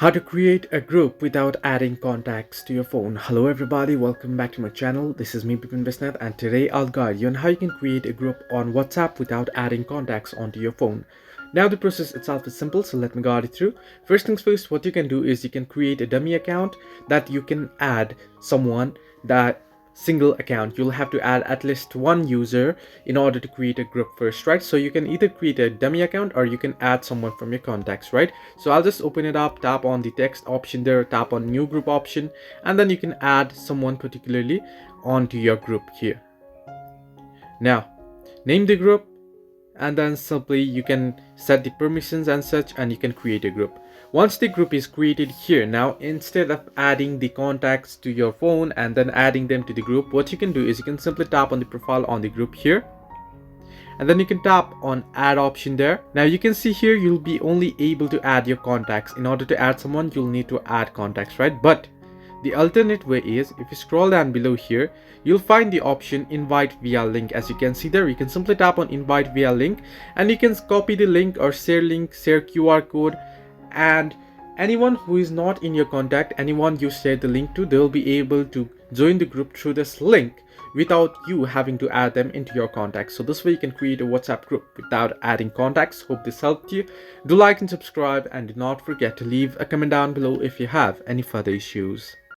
How to create a group without adding contacts to your phone. Hello everybody, welcome back to my channel. This is me Bipin Bisnath, and today I'll guide you on how you can create a group on WhatsApp without adding contacts onto your phone. Now the process itself is simple, so let me guide you through. First things first, what you can do is you can create a dummy account that you can add someone. That single account, you'll have to add at least one user in order to create a group first, right? So you can either create a dummy account or you can add someone from your contacts, right? So I'll just open it up, tap on the text option there, tap on new group option, and then you can add someone particularly onto your group here. Now name the group, and then simply you can set the permissions and such, and you can create a group. Once the group is created here, now instead of adding the contacts to your phone and then adding them to the group, what you can do is you can simply tap on the profile on the group here, and then you can tap on add option there. Now you can see here you'll be only able to add your contacts. In order to add someone, you'll need to add contacts, right? But the alternate way is, if you scroll down below here, you'll find the option invite via link. As you can see there, you can simply tap on invite via link, and you can copy the link or share link, share QR code, and anyone who is not in your contact, anyone you share the link to, they'll be able to join the group through this link without you having to add them into your contacts. So this way you can create a WhatsApp group without adding contacts. Hope this helped you. Do like and subscribe, and do not forget to leave a comment down below if you have any further issues.